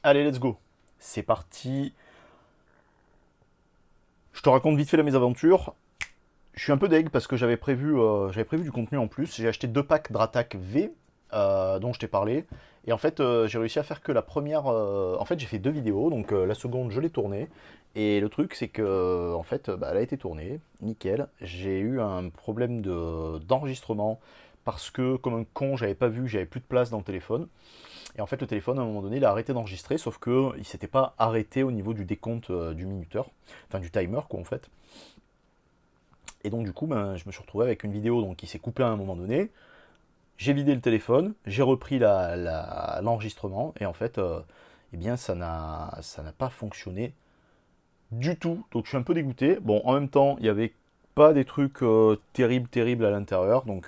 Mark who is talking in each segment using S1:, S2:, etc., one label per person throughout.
S1: Allez, let's go. C'est parti. Je te raconte vite fait la mésaventure. Je suis un peu deg parce que j'avais prévu du contenu en plus. J'ai acheté 2 packs Dratak V dont je t'ai parlé. Et en fait, j'ai réussi à faire que la première. En fait, j'ai fait 2 vidéos. Donc la seconde, je l'ai tournée. Et le truc, c'est que en fait, elle a été tournée. Nickel. J'ai eu un problème d'enregistrement parce que, comme un con, j'avais pas vu que j'avais plus de place dans le téléphone. Et en fait, le téléphone, à un moment donné, il a arrêté d'enregistrer, sauf que il s'était pas arrêté au niveau du décompte du minuteur, enfin du timer, quoi, en fait. Et donc, du coup, ben, je me suis retrouvé avec une vidéo donc, qui s'est coupée à un moment donné. J'ai vidé le téléphone, j'ai repris l'enregistrement, et en fait, eh bien, ça n'a pas fonctionné du tout. Donc, je suis un peu dégoûté. Bon, en même temps, il n'y avait pas des trucs terribles à l'intérieur, donc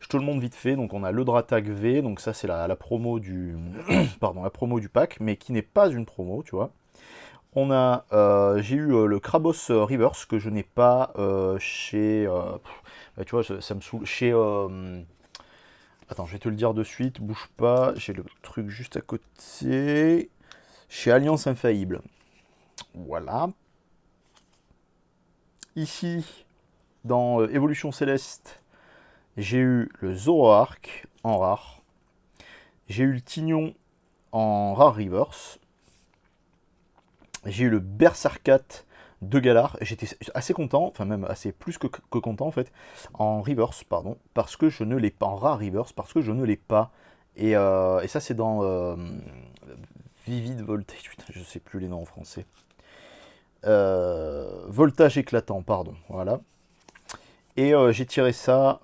S1: je te le montre vite fait. Donc on a le Dratag V, donc ça c'est la promo du pardon, la promo du pack, mais qui n'est pas une promo, tu vois. On a j'ai eu le Krabos Reverse que je n'ai pas chez bah, tu vois, ça me saoule chez attends, je vais te le dire de suite, bouge pas, j'ai le truc juste à côté chez Alliance Infaillible. Voilà. Ici dans Évolution Céleste, j'ai eu le Zoroark en rare. J'ai eu le Tignon en rare reverse. J'ai eu le Berserkat de Galar. J'étais assez content, enfin même assez plus que content en fait, en reverse, pardon, parce que je ne l'ai pas, en rare reverse, parce que je ne l'ai pas. Et ça c'est dans Vivid Voltage, putain, je sais plus les noms en français. Voltage éclatant, pardon, voilà. Et j'ai tiré ça,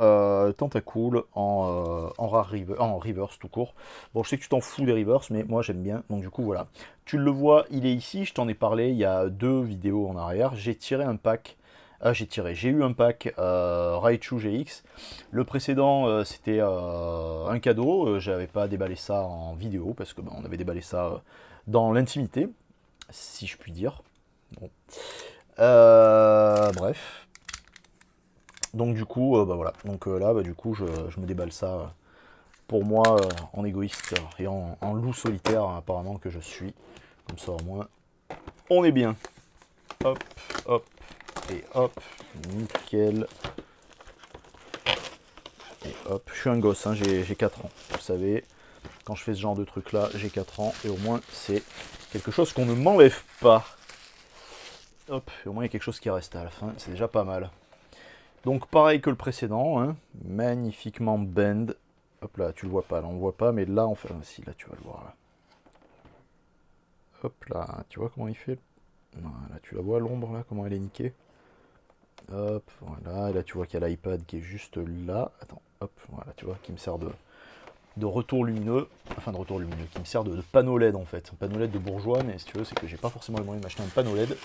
S1: Tentacool, en reverse tout court. Bon, je sais que tu t'en fous des reverse, mais moi j'aime bien. Donc du coup, voilà. Tu le vois, il est ici. Je t'en ai parlé il y a 2 vidéos en arrière. J'ai tiré un pack. J'ai eu un pack Raichu GX. Le précédent, c'était un cadeau. J'avais pas déballé ça en vidéo parce que on avait déballé ça dans l'intimité, si je puis dire. Bon. Bref. Donc du coup, bah voilà. Donc là, bah, du coup, je me déballe ça pour moi en égoïste et en loup solitaire apparemment que je suis. Comme ça au moins, on est bien. Hop, hop, et hop, nickel. Et hop, je suis un gosse, hein, j'ai 4 ans. Vous savez, quand je fais ce genre de truc là, j'ai 4 ans. Et au moins, c'est quelque chose qu'on ne m'enlève pas. Hop, et au moins il y a quelque chose qui reste à la fin, c'est déjà pas mal. Donc pareil que le précédent, hein, magnifiquement bend. Hop là, tu le vois pas, là on le voit pas, mais là on fait. Si, là tu vas le voir là. Hop là, tu vois comment il fait. Voilà, tu la vois l'ombre là, comment elle est niquée. Hop, voilà, et là tu vois qu'il y a l'iPad qui est juste là. Attends, hop, voilà, tu vois, qui me sert de retour lumineux, enfin de retour lumineux, qui me sert de panneau LED en fait, un panneau LED de bourgeois, mais si tu veux, c'est que j'ai pas forcément le moyen de m'acheter un panneau LED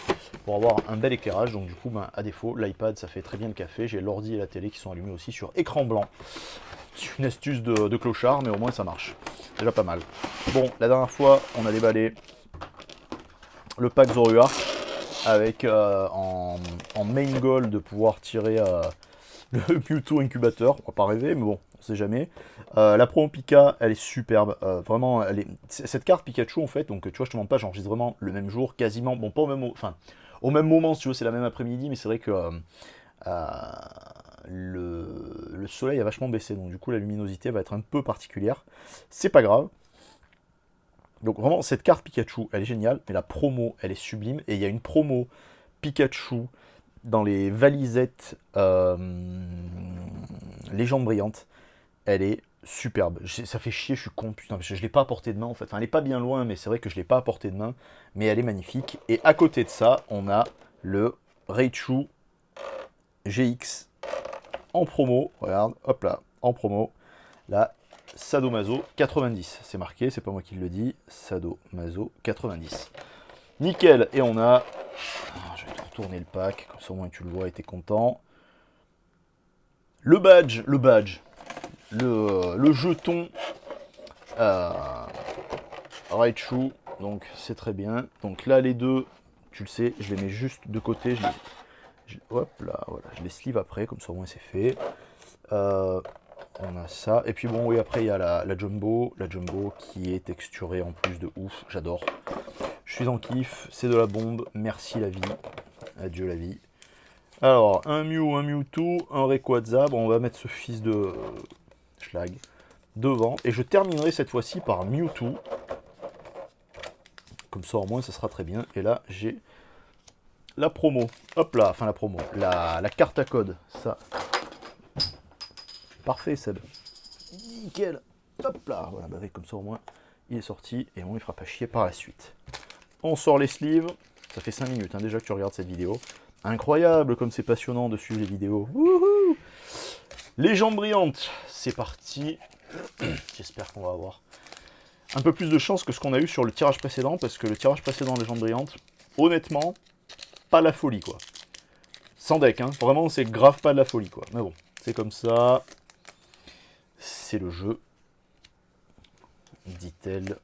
S1: pour avoir un bel éclairage, donc du coup, ben, à défaut, l'iPad ça fait très bien le café, j'ai l'ordi et la télé qui sont allumés aussi sur écran blanc. C'est une astuce de clochard, mais au moins ça marche, c'est déjà pas mal. Bon, la dernière fois, on a déballé le pack Zoruark avec en main goal de pouvoir tirer le Mewtwo incubateur, on va pas rêver, mais bon, on sait jamais. La promo Pika, elle est superbe, vraiment, cette carte Pikachu en fait, donc tu vois, je te montre pas, j'enregistre vraiment le même jour, quasiment, bon pas au même, enfin, au même moment si tu veux, c'est la même après-midi, mais c'est vrai que euh, le soleil a vachement baissé, donc du coup la luminosité va être un peu particulière, c'est pas grave. Donc vraiment, cette carte Pikachu, elle est géniale, mais la promo, elle est sublime, et il y a une promo Pikachu dans les valisettes Légende brillante, elle est superbe. Ça fait chier, je suis con, putain, parce que je l'ai pas à portée de main en fait. Enfin, elle est pas bien loin, mais c'est vrai que je l'ai pas à portée de main, mais elle est magnifique. Et à côté de ça, on a le Raichu GX en promo. Regarde, hop là, en promo. La Sadomaso 90, c'est marqué, c'est pas moi qui le dis. Sadomaso 90. Nickel, et on a. Je vais te retourner le pack, comme ça au moins tu le vois et t'es content. Le badge, le jeton Raichu, donc c'est très bien. Donc là, les deux, tu le sais, je les mets juste de côté. Hop là, voilà, je les sleeve après, comme ça au moins c'est fait. on a ça. Et puis bon, oui, après il y a la Jumbo qui est texturée en plus de ouf, j'adore. Je suis en kiff, c'est de la bombe, merci la vie, adieu la vie. Alors, un Mew, un Mewtwo, un Rayquaza, bon on va mettre ce fils de schlag devant. Et je terminerai cette fois-ci par Mewtwo. Comme ça au moins ça sera très bien. Et là j'ai la promo, hop là, enfin la promo, la carte à code, ça. Parfait Seb, nickel, hop là, voilà, bah, comme ça au moins il est sorti et on ne fera pas chier par la suite. On sort les sleeves, ça fait 5 minutes hein, déjà que tu regardes cette vidéo. Incroyable comme c'est passionnant de suivre les vidéos. Wouhou, Légende brillante, c'est parti. J'espère qu'on va avoir un peu plus de chance que ce qu'on a eu sur le tirage précédent, parce que le tirage précédent Légende brillante, honnêtement, pas la folie quoi. Sans deck, hein, vraiment c'est grave pas de la folie quoi. Mais bon, c'est comme ça. C'est le jeu. Dit-il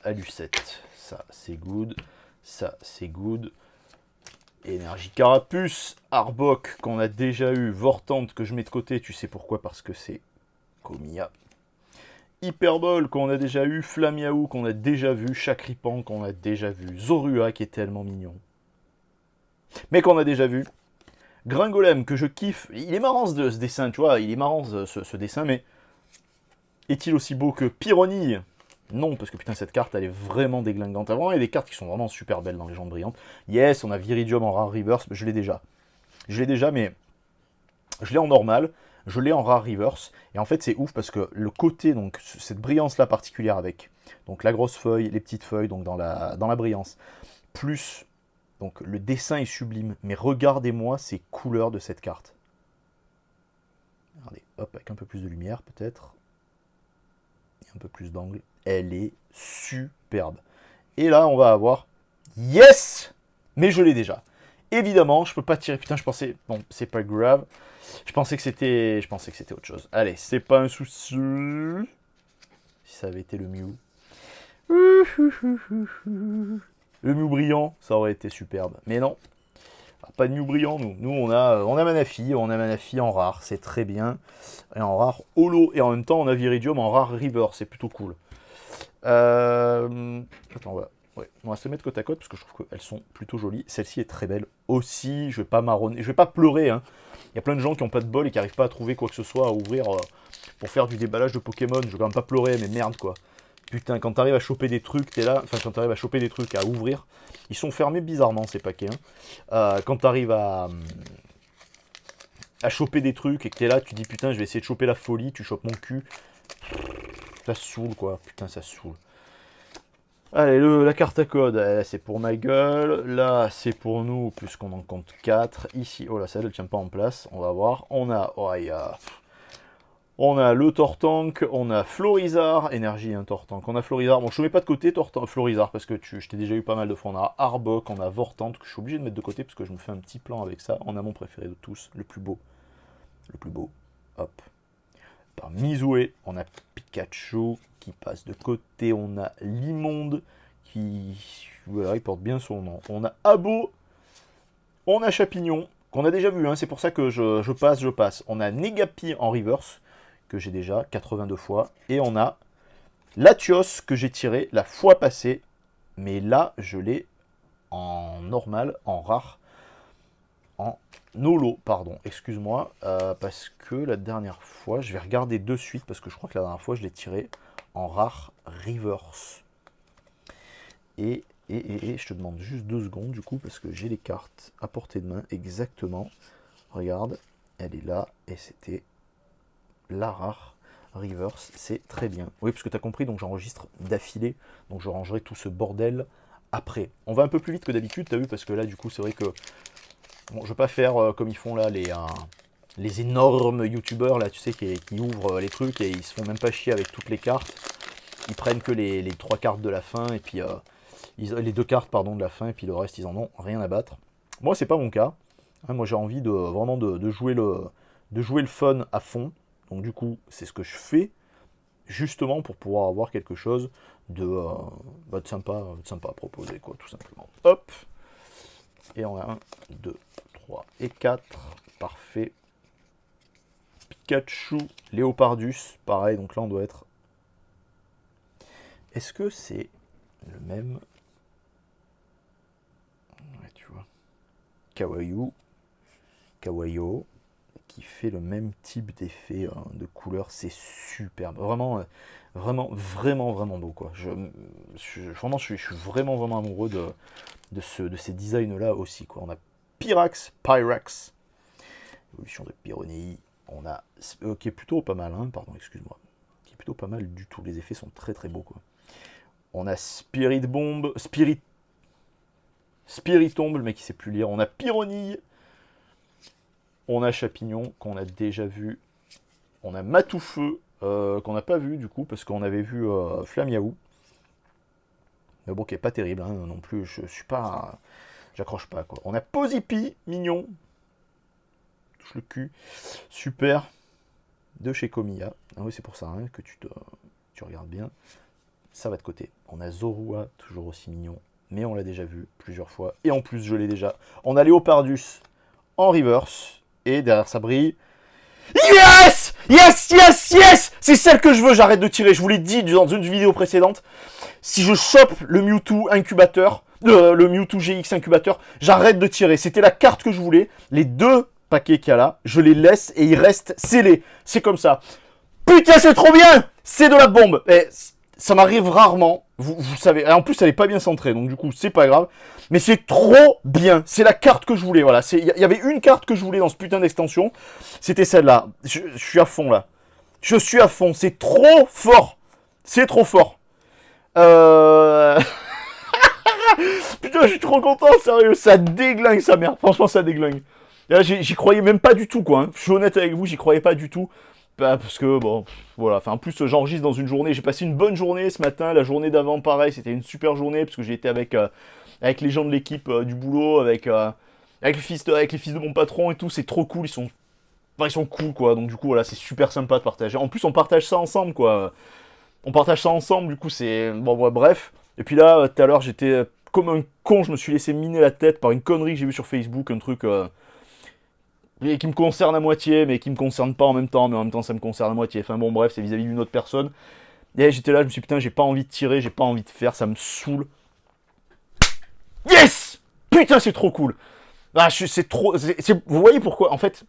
S1: à Lucette. Ça, c'est good. Ça, c'est good. Énergie Carapuce. Arbok, qu'on a déjà eu. Vortante, que je mets de côté. Tu sais pourquoi? Parce que c'est Comia. Hyperbole, qu'on a déjà eu. Flamiaou, qu'on a déjà vu. Chakripan, qu'on a déjà vu. Zorua, qui est tellement mignon. Mais qu'on a déjà vu. Gringolem, que je kiffe. Il est marrant ce dessin, tu vois. Il est marrant ce dessin, mais... Est-il aussi beau que Pyronille? Non, parce que putain, cette carte, elle est vraiment déglingante. Avant, il y a des cartes qui sont vraiment super belles dans Légende brillante. Yes, on a Viridium en rare reverse, je l'ai déjà. Je l'ai déjà, mais je l'ai en normal, je l'ai en rare reverse. Et en fait, c'est ouf parce que le côté, donc cette brillance-là particulière avec donc la grosse feuille, les petites feuilles, donc dans la brillance, plus donc le dessin est sublime. Mais regardez-moi ces couleurs de cette carte. Regardez, hop, avec un peu plus de lumière peut-être. Un peu plus d'angle, elle est superbe. Et là, on va avoir yes, mais je l'ai déjà. Évidemment, je peux pas tirer. Putain, je pensais, bon, c'est pas grave. Je pensais que c'était autre chose. Allez, c'est pas un souci. Si ça avait été le Mew, le Mew brillant, ça aurait été superbe. Mais non, pas de Mew brillant, nous. Nous, on a Manafi, en rare, c'est très bien. Et en rare holo, et en même temps, on a Viridium en rare river, c'est plutôt cool. Attends, on va se mettre côte à côte, parce que je trouve qu'elles sont plutôt jolies. Celle-ci est très belle aussi, je vais pas marronner, je vais pas pleurer, hein. Il y a plein de gens qui n'ont pas de bol et qui n'arrivent pas à trouver quoi que ce soit à ouvrir pour faire du déballage de Pokémon. Je vais quand même pas pleurer, mais merde, quoi. Putain, quand t'arrives à choper des trucs, t'es là. Enfin, quand t'arrives à choper des trucs à ouvrir, ils sont fermés bizarrement, ces paquets. Hein. Quand t'arrives à choper des trucs et que t'es là, tu dis putain, je vais essayer de choper la folie, tu chopes mon cul. Ça saoule, quoi. Putain, ça saoule. Allez, la carte à code, c'est pour ma gueule. Là, c'est pour nous, puisqu'on en compte 4. Ici, oh là, ça, elle ne tient pas en place. On va voir. On a le Tortank, on a Florizard, énergie, un Tortank, on a Florizard. Bon, je ne mets pas de côté Florizard parce que je t'ai déjà eu pas mal de fois. On a Arbok, on a Vortante, que je suis obligé de mettre de côté parce que je me fais un petit plan avec ça. On a mon préféré de tous, le plus beau. Le plus beau. Hop. Par Mizoué, on a Pikachu qui passe de côté. On a l'immonde qui. Voilà, il porte bien son nom. On a Abo, on a Chapignon, qu'on a déjà vu, hein, c'est pour ça que je passe. On a Negapi en reverse, que j'ai déjà 82 fois. Et on a Latios, que j'ai tiré la fois passée. Mais là, je l'ai en normal, en rare, en holo, pardon, excuse-moi. Parce que la dernière fois, je vais regarder de suite, parce que je crois que la dernière fois, je l'ai tiré en rare reverse. Et je te demande juste 2 secondes, du coup, parce que j'ai les cartes à portée de main, exactement. Regarde, elle est là, et c'était la rare reverse, c'est très bien. Oui, parce que tu as compris, donc j'enregistre d'affilée, donc je rangerai tout ce bordel après. On va un peu plus vite que d'habitude, tu as vu, parce que là, du coup, c'est vrai que bon, je ne vais pas faire comme ils font là, les énormes youtubeurs, là, tu sais, qui ouvrent les trucs et ils se font même pas chier avec toutes les cartes. Ils prennent que les 3 cartes de la fin, et puis les 2 cartes, pardon, de la fin, et puis le reste, ils en ont rien à battre. Moi, c'est pas mon cas. Hein, moi, j'ai envie vraiment de jouer le fun à fond. Donc, du coup, c'est ce que je fais, justement, pour pouvoir avoir quelque chose de sympa à proposer, quoi, tout simplement. Hop. Et on a 1, 2, 3 et 4. Parfait. Pikachu, Léopardus, pareil, donc là on doit être... Est-ce que c'est le même... Ouais, tu vois. Kawaii, qui fait le même type d'effet de couleur, c'est superbe. Vraiment, vraiment beau, quoi. Vraiment, je suis vraiment amoureux de ces designs-là aussi, quoi. On a Pyrax, évolution de Pyronii. On a, qui est plutôt pas mal, hein, pardon, excuse-moi. Qui est plutôt pas mal du tout. Les effets sont très beaux, quoi. On a Spirit Bomb, Spiritomb, le mec qui sait plus lire. On a Pyronille. On a Chapignon, qu'on a déjà vu. On a Matoufeu, qu'on n'a pas vu, du coup, parce qu'on avait vu Flamiaou. Mais bon, qui est pas terrible, hein, non plus. Je suis pas... J'accroche pas, quoi. On a Posipi, mignon. Touche le cul. Super. De chez Komiya. Ah oui, c'est pour ça hein, que tu regardes bien. Ça va de côté. On a Zorua, toujours aussi mignon. Mais on l'a déjà vu plusieurs fois. Et en plus, je l'ai déjà. On a Léopardus en reverse. Et derrière ça brille. Yes! C'est celle que je veux, j'arrête de tirer. Je vous l'ai dit dans une vidéo précédente. Si je chope le Mewtwo incubateur, le Mewtwo GX incubateur, j'arrête de tirer. C'était la carte que je voulais. Les 2 paquets qu'il y a là, je les laisse et ils restent scellés. C'est comme ça. Putain, c'est trop bien! C'est de la bombe. Et ça m'arrive rarement. Vous savez. Et en plus, elle est pas bien centrée. Donc, du coup, c'est pas grave. Mais c'est trop bien. C'est la carte que je voulais. Voilà. Il y avait une carte que je voulais dans ce putain d'extension. C'était celle-là. Je suis à fond, là. Je suis à fond. C'est trop fort. C'est trop fort. Putain, je suis trop content. Sérieux. Ça déglingue sa mère. Franchement, ça déglingue. Là, j'y croyais même pas du tout, quoi. Hein. Je suis honnête avec vous, j'y croyais pas du tout. Bah, parce que, bon, voilà. Enfin, en plus, j'enregistre dans une journée. J'ai passé une bonne journée ce matin. La journée d'avant, pareil, c'était une super journée. Parce que j'ai été avec les gens de l'équipe du boulot, avec les fils de mon patron et tout. C'est trop cool. Ils sont cool, quoi. Donc, du coup, voilà, c'est super sympa de partager. En plus, on partage ça ensemble, quoi. On partage ça ensemble, du coup, c'est... Bon, ouais, bref. Et puis là, tout à l'heure, j'étais comme un con. Je me suis laissé miner la tête par une connerie que j'ai vue sur Facebook. Un truc... qui me concerne à moitié, mais qui me concerne pas en même temps, mais en même temps ça me concerne à moitié. Enfin bon, bref, c'est vis-à-vis d'une autre personne. Et j'étais là, je me suis dit, putain, j'ai pas envie de tirer, j'ai pas envie de faire, ça me saoule. Yes! Putain, c'est trop cool! Ah, c'est trop... vous voyez pourquoi? En fait,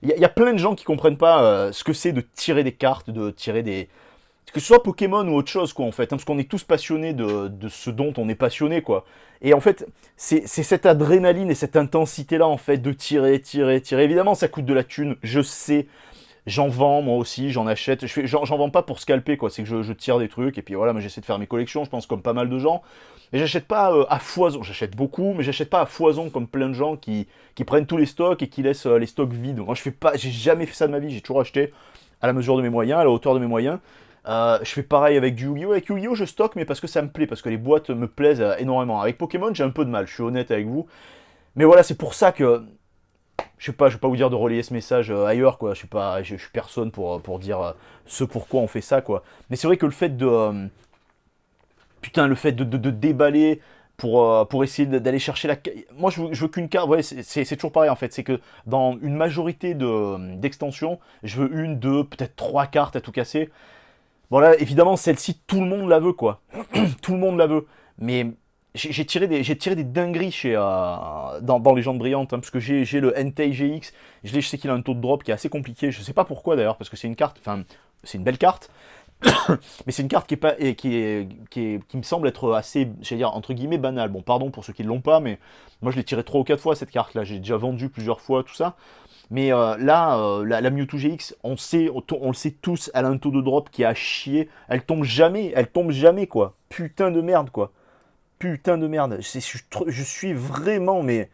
S1: il y a plein de gens qui comprennent pas ce que c'est de tirer des cartes, de tirer des... Que ce soit Pokémon ou autre chose, quoi, en fait. Hein, parce qu'on est tous passionnés de ce dont on est passionné, quoi. Et en fait, c'est cette adrénaline et cette intensité-là, en fait, de tirer. Évidemment, ça coûte de la thune, je sais. J'en vends, moi aussi, j'en achète. J'en vends pas pour scalper, quoi. C'est que je tire des trucs, et puis voilà, moi j'essaie de faire mes collections, je pense, comme pas mal de gens. Et j'achète pas à foison. J'achète beaucoup, mais j'achète pas à foison, comme plein de gens qui prennent tous les stocks et qui laissent les stocks vides. Moi, j'ai jamais fait ça de ma vie. J'ai toujours acheté à la mesure de mes moyens, à la hauteur de mes moyens. Je fais pareil avec du Yu-Gi-Oh! Avec Yu-Gi-Oh! Je stocke, mais parce que ça me plaît, parce que les boîtes me plaisent énormément. Avec Pokémon, j'ai un peu de mal, je suis honnête avec vous. Mais voilà, c'est pour ça que... je vais pas vous dire de relayer ce message ailleurs, quoi. Je suis personne pour dire ce pourquoi on fait ça, quoi. Mais c'est vrai que le fait de... putain, le fait de déballer pour essayer d'aller chercher la... Moi, je veux qu'une carte... Ouais, c'est toujours pareil, en fait. C'est que dans une majorité d'extensions, je veux 1, 2, peut-être 3 cartes à tout casser. Bon là, évidemment, celle-ci, tout le monde la veut, quoi. Tout le monde la veut. Mais j'ai tiré des dingueries dans Légendes Brillantes, hein, parce que j'ai le Entei GX, je sais qu'il a un taux de drop qui est assez compliqué, je sais pas pourquoi d'ailleurs, parce que c'est une carte, enfin, c'est une belle carte, mais c'est une carte qui me semble être assez, j'allais dire, entre guillemets, banale. Bon, pardon pour ceux qui ne l'ont pas, mais moi je l'ai tiré 3 ou 4 fois cette carte-là, j'ai déjà vendu plusieurs fois, tout ça. Mais là, la Mewtwo GX, on le sait tous, elle a un taux de drop qui est à chier. Elle tombe jamais, quoi. Putain de merde, quoi. Putain de merde. Je suis vraiment, mais...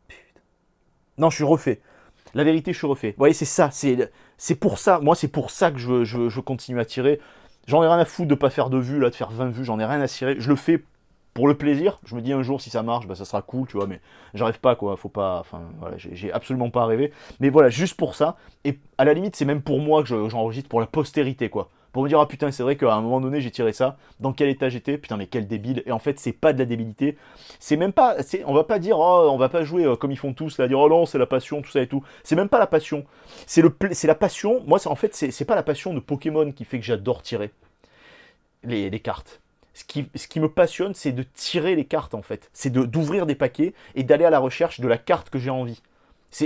S1: Putain. Non, je suis refait. La vérité, je suis refait. Vous voyez, c'est ça. C'est pour ça. Moi, c'est pour ça que je continue à tirer. J'en ai rien à foutre de pas faire de vues, là, de faire 20 vues. J'en ai rien à cirer. Je le fais pour le plaisir. Je me dis un jour, si ça marche, bah, ça sera cool, tu vois, mais j'arrive pas, quoi, faut pas, enfin, voilà, j'ai absolument pas rêvé, mais voilà, juste pour ça, et à la limite, c'est même pour moi que j'enregistre, pour la postérité, quoi, pour me dire, ah putain, c'est vrai qu'à un moment donné, j'ai tiré ça, dans quel état j'étais, putain, mais quel débile. Et en fait, c'est pas de la débilité, c'est même pas, on va pas dire, oh, on va pas jouer comme ils font tous, là, dire, oh non, c'est la passion, tout ça et tout. C'est même pas la passion, c'est la passion, moi, en fait, c'est pas la passion de Pokémon qui fait que j'adore tirer les cartes. Ce qui me passionne, c'est de tirer les cartes en fait. C'est d'ouvrir des paquets et d'aller à la recherche de la carte que j'ai envie.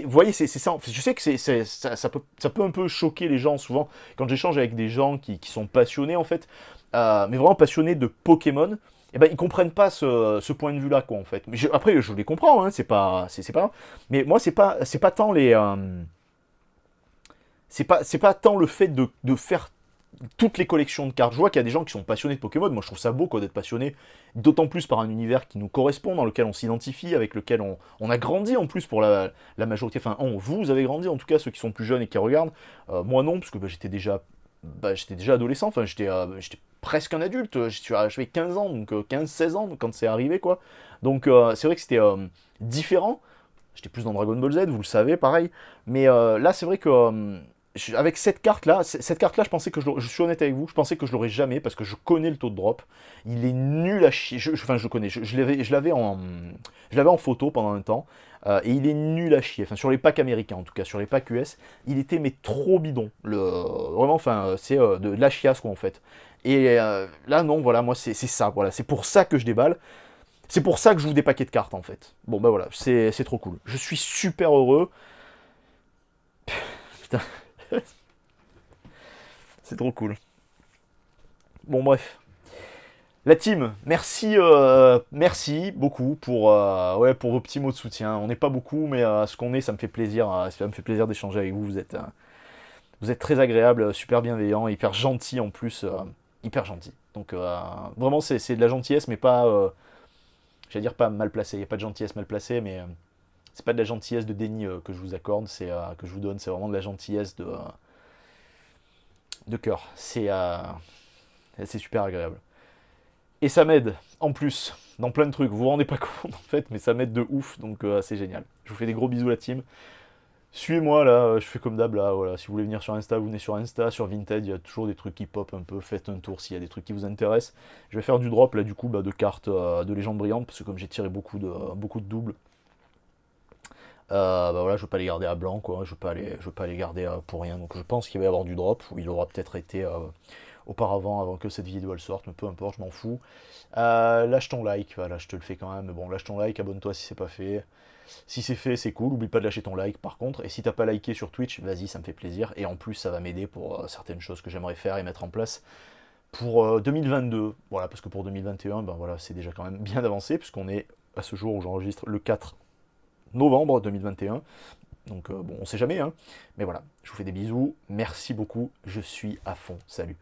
S1: Vous voyez, c'est ça. Je sais que ça peut un peu choquer les gens souvent quand j'échange avec des gens qui sont passionnés en fait, mais vraiment passionnés de Pokémon. Eh ben, ils comprennent pas ce point de vue-là, quoi, en fait. Mais après, je les comprends, hein, c'est pas grave. Mais moi, c'est pas tant les, c'est pas tant le fait de faire toutes les collections de cartes. Je vois qu'il y a des gens qui sont passionnés de Pokémon. Moi, je trouve ça beau quoi, d'être passionné, d'autant plus par un univers qui nous correspond, dans lequel on s'identifie, avec lequel on a grandi en plus pour la majorité. Enfin, vous avez grandi, en tout cas, ceux qui sont plus jeunes et qui regardent. Moi, non, parce que j'étais déjà adolescent. Enfin, j'étais presque un adulte. J'avais 15 ans, donc 15-16 ans quand c'est arrivé, quoi. Donc, c'est vrai que c'était différent. J'étais plus dans Dragon Ball Z, vous le savez, pareil. Mais là, c'est vrai que avec cette carte-là, je pensais que je suis honnête avec vous, je pensais que je l'aurais jamais parce que je connais le taux de drop. Il est nul à chier. Enfin, je connais. Je l'avais en photo pendant un temps et il est nul à chier. Enfin, sur les packs américains, en tout cas, sur les packs US, il était mais trop bidon. Vraiment, enfin, c'est de la chiasse quoi en fait. Et là, non, voilà, moi, c'est ça. Voilà, c'est pour ça que je déballe. C'est pour ça que je joue des paquets de cartes en fait. Bon, bah voilà, c'est trop cool. Je suis super heureux. Putain, c'est trop cool. Bon, bref. La team, merci beaucoup pour vos petits mots de soutien. On n'est pas beaucoup, mais ce qu'on est, ça me fait plaisir. Ça me fait plaisir d'échanger avec vous. Vous êtes très agréable, super bienveillant, hyper gentil en plus, hyper gentil. Donc vraiment, c'est de la gentillesse, mais pas, j'allais dire pas mal placée. Il n'y a pas de gentillesse mal placée, mais c'est pas de la gentillesse de déni que je vous accorde, que je vous donne. C'est vraiment de la gentillesse de cœur. C'est super agréable. Et ça m'aide, en plus, dans plein de trucs. Vous vous rendez pas compte, en fait, mais ça m'aide de ouf, donc c'est génial. Je vous fais des gros bisous, la team. Suivez-moi, là, je fais comme d'hab, là, voilà. Si vous voulez venir sur Insta, vous venez sur Insta. Sur Vinted, il y a toujours des trucs qui pop un peu. Faites un tour s'il y a des trucs qui vous intéressent. Je vais faire du drop, là, du coup, de cartes de légende brillante, parce que comme j'ai tiré beaucoup de doubles, voilà, je veux pas les garder à blanc, quoi. Je veux pas les garder pour rien. Donc je pense qu'il va y avoir du drop, ou il aura peut-être été auparavant, avant que cette vidéo elle sorte, mais peu importe, je m'en fous. Lâche ton like, voilà, je te le fais quand même, mais bon, lâche ton like, abonne-toi si c'est pas fait. Si c'est fait, c'est cool, oublie pas de lâcher ton like par contre, et si t'as pas liké sur Twitch, vas-y, ça me fait plaisir, et en plus ça va m'aider pour certaines choses que j'aimerais faire et mettre en place pour 2022, voilà, parce que pour 2021, ben voilà, c'est déjà quand même bien avancé, puisqu'on est à ce jour où j'enregistre le 4 novembre 2021, donc bon, on sait jamais, hein, mais voilà, je vous fais des bisous, merci beaucoup, je suis à fond, salut.